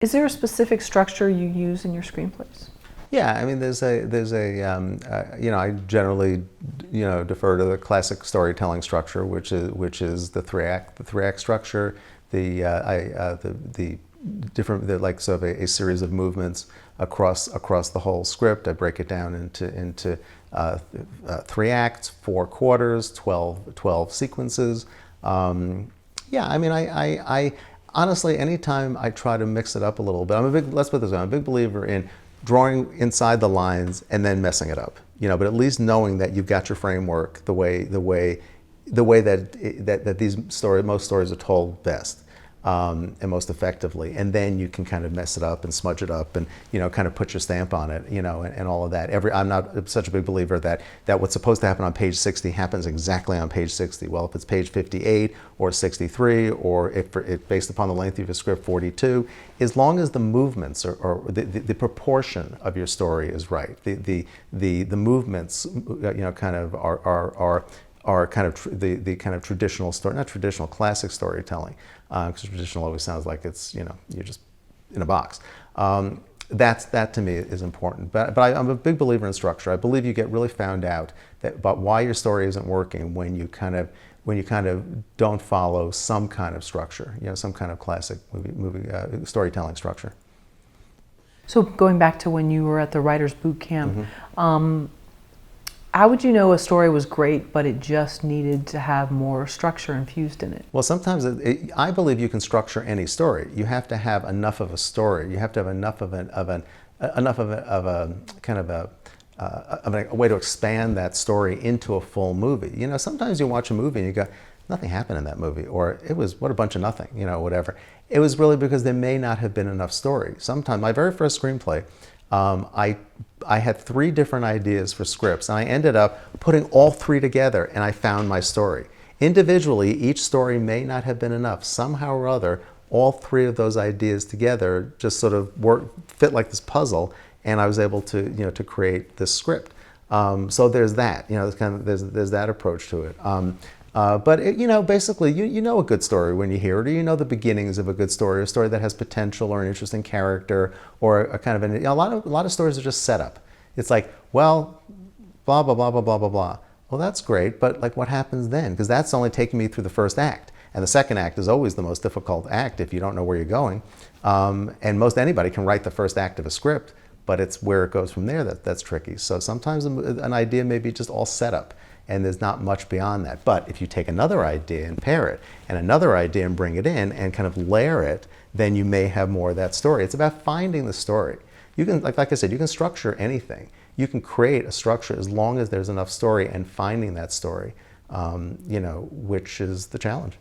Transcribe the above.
Is there a specific structure you use in your screenplays? Yeah, I mean, you know, I generally, you know, defer to the classic storytelling structure, which is the three-act structure, the different, like sort of a series of movements across the whole script. I break it down into 3 acts, 4 quarters, 12 sequences. Yeah, I mean, I honestly, anytime I try to mix it up a little bit, let's put it this way, I'm a big believer in drawing inside the lines and then messing it up, you know, but at least knowing that you've got your framework the way that most stories are told best, and most effectively, and then you can kind of mess it up and smudge it up and, you know, kind of put your stamp on it, you know, and all of that. I'm not such a big believer that what's supposed to happen on page 60 happens exactly on page 60. Well, if it's page 58 or 63, or if based upon the length of your script, 42, as long as the movements or the proportion of your story is right, the movements, you know, kind of are kind of the kind of traditional story, not traditional, classic storytelling, because traditional always sounds like it's, you know, you're just in a box. That to me is important. But I'm a big believer in structure. I believe you get really found out about why your story isn't working when you kind of don't follow some kind of structure, you know, some kind of classic movie storytelling structure. So going back to when you were at the writer's boot camp, how would you know a story was great, but it just needed to have more structure infused in it? Well, sometimes I believe you can structure any story. You have to have enough of a story. You have to have enough of a way to expand that story into a full movie. You know, sometimes you watch a movie and you go, nothing happened in that movie, or it was, what a bunch of nothing, you know, whatever. It was really because there may not have been enough story. Sometimes, my very first screenplay, I had 3 different ideas for scripts, and I ended up putting all 3 together, and I found my story. Individually, each story may not have been enough. Somehow or other, all 3 of those ideas together just sort of fit like this puzzle, and I was able to, you know, to create this script. So there's that, you know, there's that approach to it. But you know, basically, you know a good story when you hear it, or you know the beginnings of a good story, a story that has potential or an interesting character, or a kind of a lot of stories are just setup. It's like, well, blah blah blah blah blah blah blah. Well, that's great, but like, what happens then? Because that's only taking me through the first act, and the second act is always the most difficult act if you don't know where you're going. And most anybody can write the first act of a script, but it's where it goes from there that's tricky. So sometimes an idea may be just all setup, and there's not much beyond that. But if you take another idea and pair it, and another idea and bring it in, and kind of layer it, then you may have more of that story. It's about finding the story. You can, like I said, you can structure anything. You can create a structure as long as there's enough story, and finding that story, you know, which is the challenge.